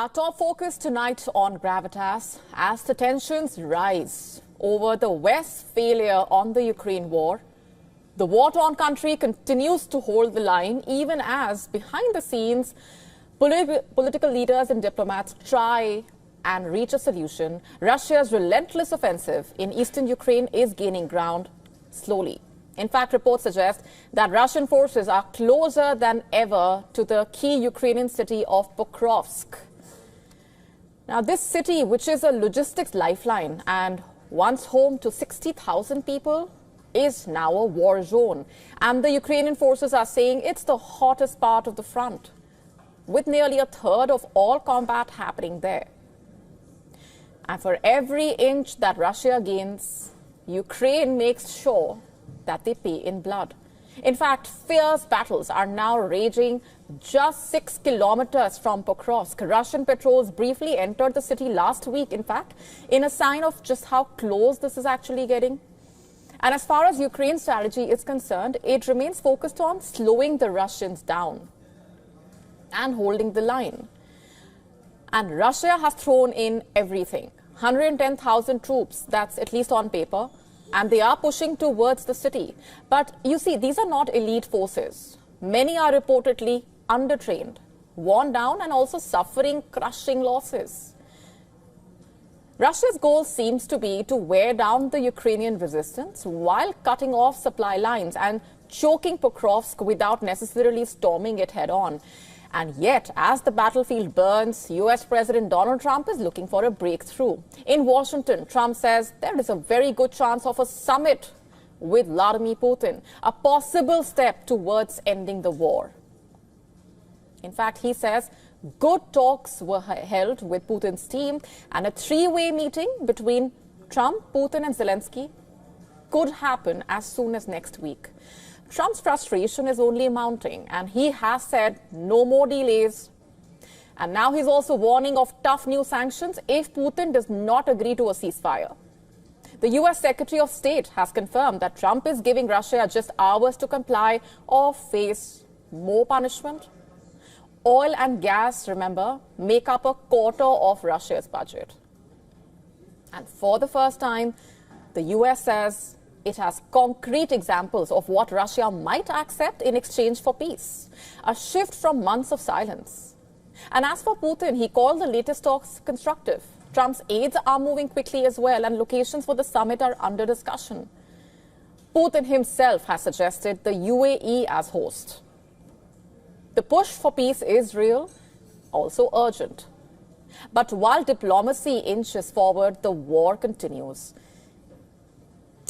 Our top focus tonight on Gravitas as the tensions rise over the West's failure on the Ukraine war. The war-torn country continues to hold the line even as, behind the scenes, political leaders and diplomats try and reach a solution. Russia's relentless offensive in eastern Ukraine is gaining ground slowly. In fact, reports suggest that Russian forces are closer than ever to the key Ukrainian city of Pokrovsk. Now, this city, which is a logistics lifeline and once home to 60,000 people, is now a war zone. And the Ukrainian forces are saying it's the hottest part of the front, with nearly a third of all combat happening there. And for every inch that Russia gains, Ukraine makes sure that they pay in blood. In fact, fierce battles are now raging just 6 kilometers from Pokrovsk. Russian patrols briefly entered the city last week, in fact, in a sign of just how close this is actually getting. And as far as Ukraine's strategy is concerned, it remains focused on slowing the Russians down and holding the line. And Russia has thrown in everything. 110,000 troops, that's at least on paper. And they are pushing towards the city. But you see, these are not elite forces. Many are reportedly undertrained, worn down, and also suffering crushing losses. Russia's goal seems to be to wear down the Ukrainian resistance while cutting off supply lines and choking Pokrovsk without necessarily storming it head on. And yet, as the battlefield burns, U.S. President Donald Trump is looking for a breakthrough. In Washington, Trump says there is a very good chance of a summit with Vladimir Putin, a possible step towards ending the war. In fact, he says good talks were held with Putin's team, and a three-way meeting between Trump, Putin and Zelensky could happen as soon as next week. Trump's frustration is only mounting, and he has said no more delays. And now he's also warning of tough new sanctions if Putin does not agree to a ceasefire. The U.S. Secretary of State has confirmed that Trump is giving Russia just hours to comply or face more punishment. Oil and gas, remember, make up a quarter of Russia's budget. And for the first time, the U.S. says it has concrete examples of what Russia might accept in exchange for peace, a shift from months of silence. And as for Putin, he called the latest talks constructive. Trump's aides are moving quickly as well, and locations for the summit are under discussion. Putin himself has suggested the UAE as host. The push for peace is real, also urgent. But while diplomacy inches forward, the war continues.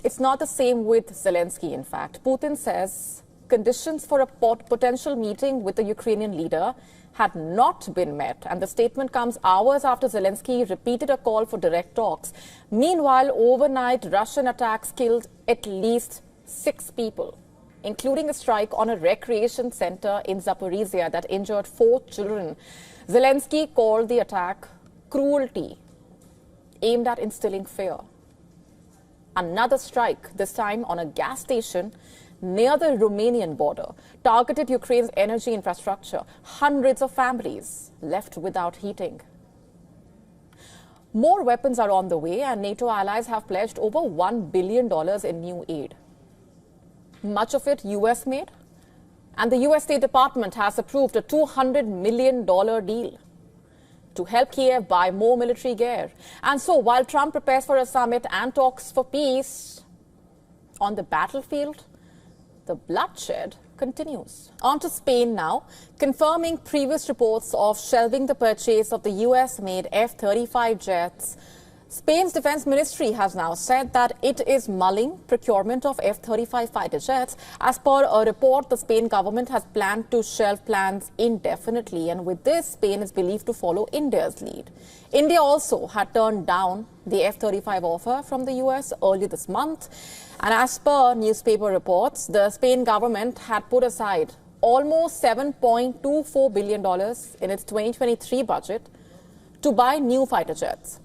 It's not the same with Zelensky, in fact. Putin says conditions for a potential meeting with the Ukrainian leader had not been met, and the statement comes hours after Zelensky repeated a call for direct talks. Meanwhile, overnight, Russian attacks killed at least 6 people, including a strike on a recreation center in Zaporizhia that injured 4 children. Zelensky called the attack cruelty, aimed at instilling fear. Another strike, this time on a gas station near the Romanian border, targeted Ukraine's energy infrastructure. Hundreds of families left without heating. More weapons are on the way, and NATO allies have pledged over $1 billion in new aid. Much of it US-made, and the US State Department has approved a $200 million deal to help Kiev buy more military gear. And so, while Trump prepares for a summit and talks for peace, on the battlefield, the bloodshed continues. On to Spain now, confirming previous reports of shelving the purchase of the US-made F-35 jets. Spain's defense ministry has now said that it is mulling procurement of F-35 fighter jets. As per a report, the Spain government has planned to shelve plans indefinitely, and with this, Spain is believed to follow India's lead. India also had turned down the F-35 offer from the US earlier this month, and as per newspaper reports, the Spain government had put aside almost $7.24 billion in its 2023 budget to buy new fighter jets.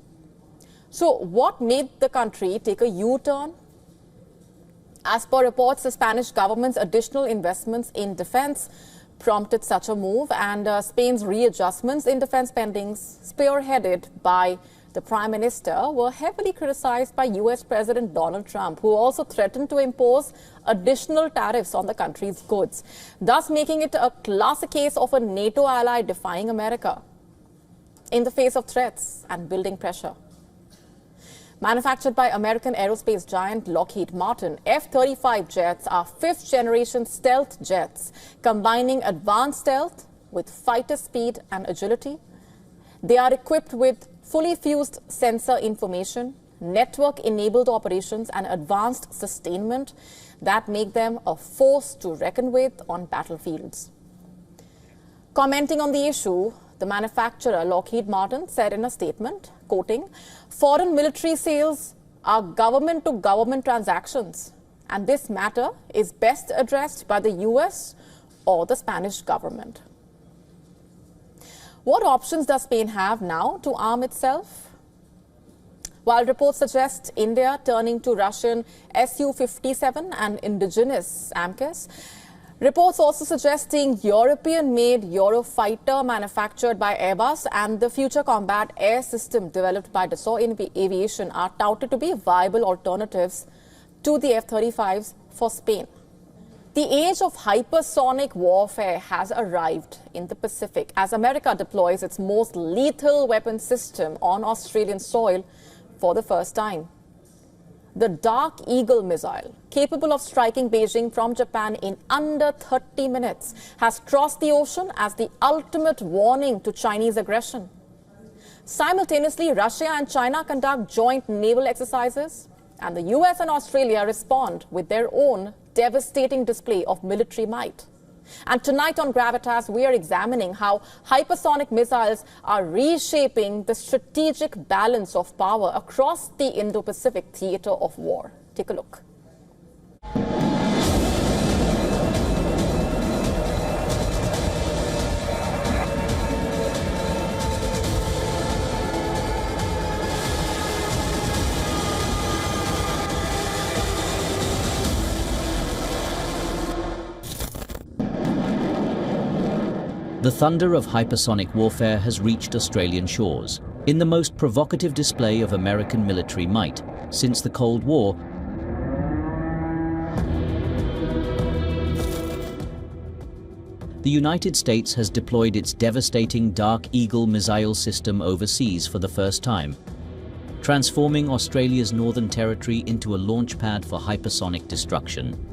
So what made the country take a U-turn? As per reports, the Spanish government's additional investments in defense prompted such a move, and Spain's readjustments in defense spendings, spearheaded by the Prime Minister, were heavily criticized by US President Donald Trump, who also threatened to impose additional tariffs on the country's goods, thus making it a classic case of a NATO ally defying America in the face of threats and building pressure. Manufactured by American aerospace giant Lockheed Martin, F-35 jets are fifth-generation stealth jets, combining advanced stealth with fighter speed and agility. They are equipped with fully fused sensor information, network-enabled operations, and advanced sustainment that make them a force to reckon with on battlefields. Commenting on the issue, the manufacturer Lockheed Martin said in a statement, quoting, "Foreign military sales are government-to-government transactions, and this matter is best addressed by the US or the Spanish government." What options does Spain have now to arm itself? While reports suggest India turning to Russian Su-57 and indigenous AMCAS, reports also suggesting European-made Eurofighter manufactured by Airbus and the Future Combat Air System developed by Dassault Aviation are touted to be viable alternatives to the F-35s for Spain. The age of hypersonic warfare has arrived in the Pacific as America deploys its most lethal weapon system on Australian soil for the first time. The Dark Eagle missile, capable of striking Beijing from Japan in under 30 minutes, has crossed the ocean as the ultimate warning to Chinese aggression. Simultaneously, Russia and China conduct joint naval exercises, and the US and Australia respond with their own devastating display of military might. And tonight on Gravitas, we are examining how hypersonic missiles are reshaping the strategic balance of power across the Indo-Pacific theater of war. Take a look. The thunder of hypersonic warfare has reached Australian shores. In the most provocative display of American military might since the Cold War, the United States has deployed its devastating Dark Eagle missile system overseas for the first time, transforming Australia's Northern Territory into a launchpad for hypersonic destruction.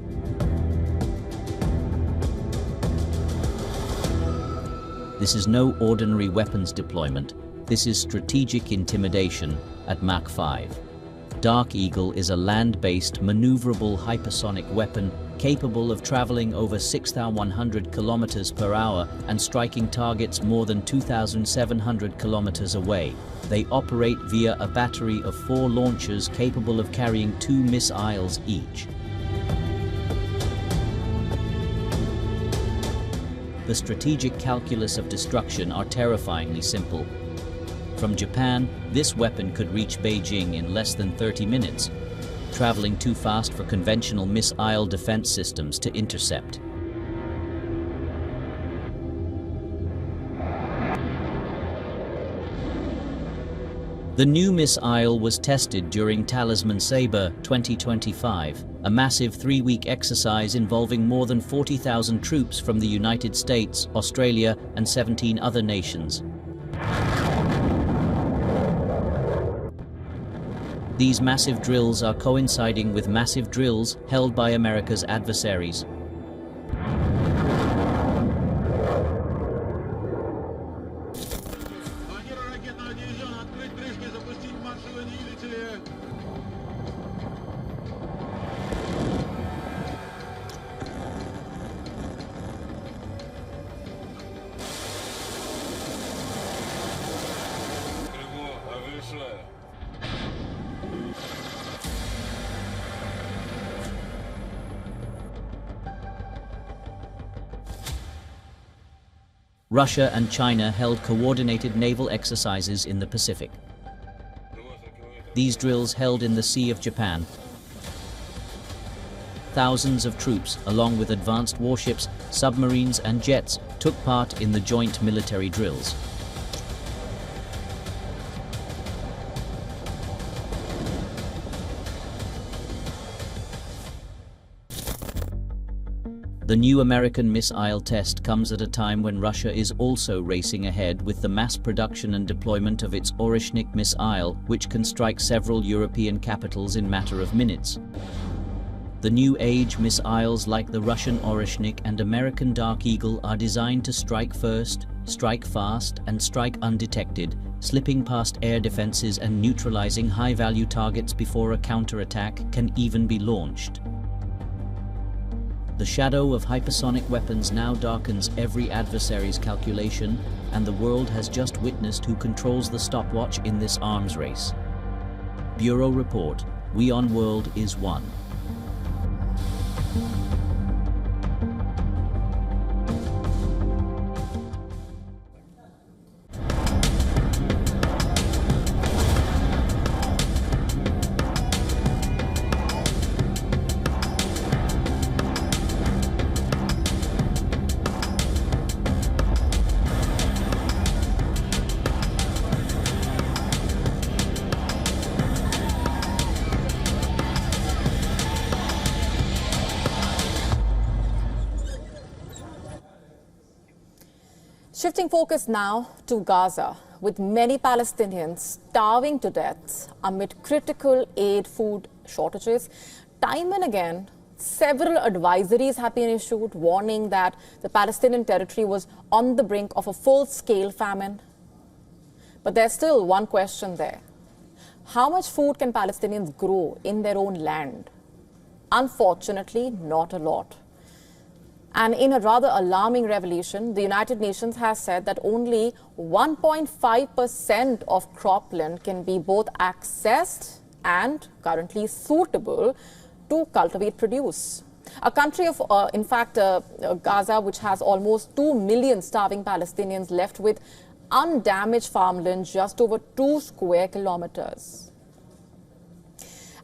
This is no ordinary weapons deployment. This is strategic intimidation at Mach 5. Dark Eagle is a land-based, maneuverable hypersonic weapon capable of traveling over 6,100 kilometers per hour and striking targets more than 2,700 kilometers away. They operate via a battery of 4 launchers capable of carrying 2 missiles each. The strategic calculus of destruction are terrifyingly simple. From Japan, this weapon could reach Beijing in less than 30 minutes, traveling too fast for conventional missile defense systems to intercept. The new missile was tested during Talisman Sabre 2025, a massive 3-week exercise involving more than 40,000 troops from the United States, Australia, and 17 other nations. These massive drills are coinciding with massive drills held by America's adversaries. Russia and China held coordinated naval exercises in the Pacific. These drills held in the Sea of Japan Thousands of troops, along with advanced warships, submarines and jets, took part in the joint military drills. The new American missile test comes at a time when Russia is also racing ahead with the mass production and deployment of its Oreshnik missile, which can strike several European capitals in matter of minutes. The new age missiles like the Russian Oreshnik and American Dark Eagle are designed to strike first, strike fast, and strike undetected, slipping past air defenses and neutralizing high-value targets before a counterattack can even be launched. The shadow of hypersonic weapons now darkens every adversary's calculation, and the world has just witnessed who controls the stopwatch in this arms race. Bureau Report, WION World is one. Shifting focus now to Gaza, with many Palestinians starving to death amid critical aid food shortages. Time and again, several advisories have been issued warning that the Palestinian territory was on the brink of a full-scale famine. But there's still one question there. How much food can Palestinians grow in their own land? Unfortunately, not a lot. And in a rather alarming revelation, the United Nations has said that only 1.5% of cropland can be both accessed and currently suitable to cultivate produce. A country of, in fact, Gaza, which has almost 2 million starving Palestinians left with undamaged farmland just over 2 square kilometers.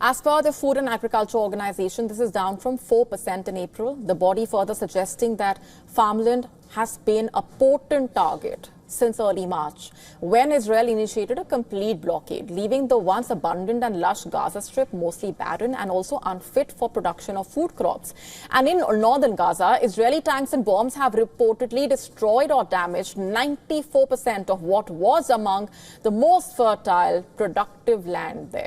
As per the Food and Agriculture Organization, this is down from 4% in April. The body further suggesting that farmland has been a potent target since early March, when Israel initiated a complete blockade, leaving the once abundant and lush Gaza Strip mostly barren and also unfit for production of food crops. And in northern Gaza, Israeli tanks and bombs have reportedly destroyed or damaged 94% of what was among the most fertile, productive land there.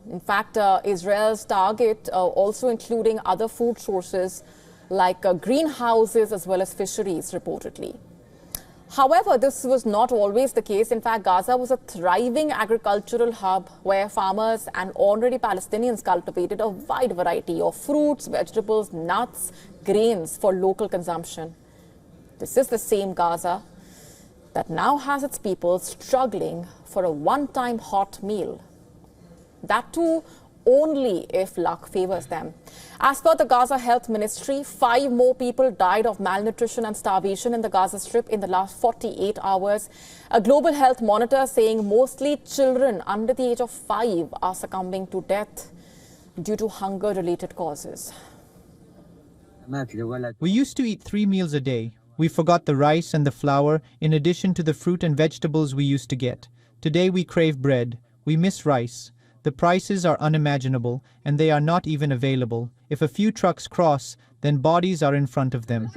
In fact, Israel's target also including other food sources like greenhouses as well as fisheries, reportedly. However, this was not always the case. In fact, Gaza was a thriving agricultural hub where farmers and ordinary Palestinians cultivated a wide variety of fruits, vegetables, nuts, grains for local consumption. This is the same Gaza that now has its people struggling for a one-time hot meal. That too only if luck favors them. As per the Gaza Health Ministry, 5 more people died of malnutrition and starvation in the Gaza Strip in the last 48 hours. A global health monitor saying mostly children under the age of 5 are succumbing to death due to hunger-related causes. We used to eat 3 meals a day. We forgot the rice and the flour in addition to the fruit and vegetables we used to get. Today we crave bread. We miss rice. The prices are unimaginable, and they are not even available. If a few trucks cross, then bodies are in front of them.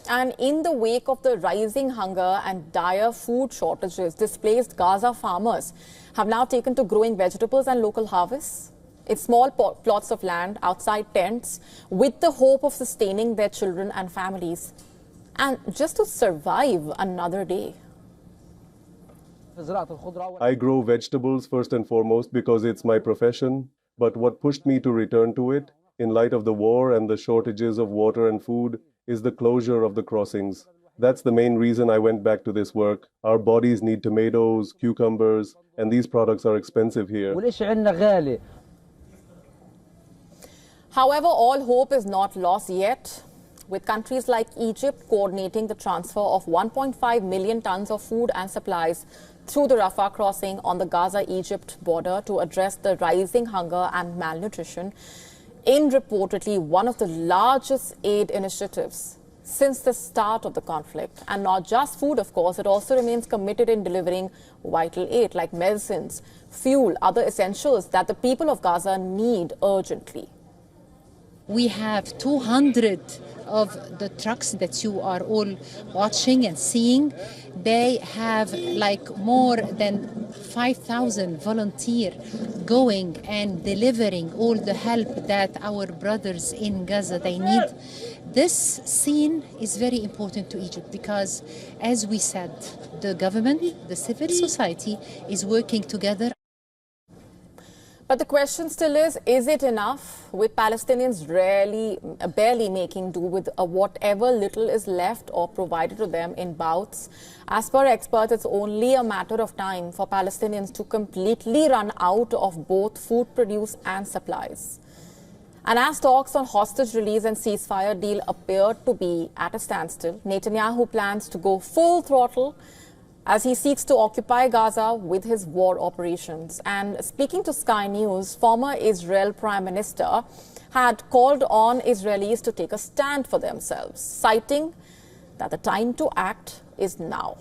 And in the wake of the rising hunger and dire food shortages, displaced Gaza farmers have now taken to growing vegetables and local harvests in small plots of land outside tents with the hope of sustaining their children and families, and just to survive another day. I grow vegetables first and foremost because it's my profession, but what pushed me to return to it, in light of the war and the shortages of water and food, is the closure of the crossings. That's the main reason I went back to this work. Our bodies need tomatoes, cucumbers, and these products are expensive here. However, all hope is not lost yet, with countries like Egypt coordinating the transfer of 1.5 million tons of food and supplies through the Rafah crossing on the Gaza-Egypt border to address the rising hunger and malnutrition in reportedly one of the largest aid initiatives since the start of the conflict. And not just food, of course, it also remains committed in delivering vital aid like medicines, fuel, other essentials that the people of Gaza need urgently. We have 200 of the trucks that you are all watching and seeing. They have like more than 5,000 volunteers going and delivering all the help that our brothers in Gaza they need. This scene is very important to Egypt because, as we said, the government, the civil society is working together. But the question still is it enough, with Palestinians barely making do with whatever little is left or provided to them in bouts? As per experts, it's only a matter of time for Palestinians to completely run out of both food produce and supplies. And as talks on hostage release and ceasefire deal appear to be at a standstill, Netanyahu plans to go full throttle as he seeks to occupy Gaza with his war operations. And speaking to Sky News, former Israel Prime Minister had called on Israelis to take a stand for themselves, citing that the time to act is now.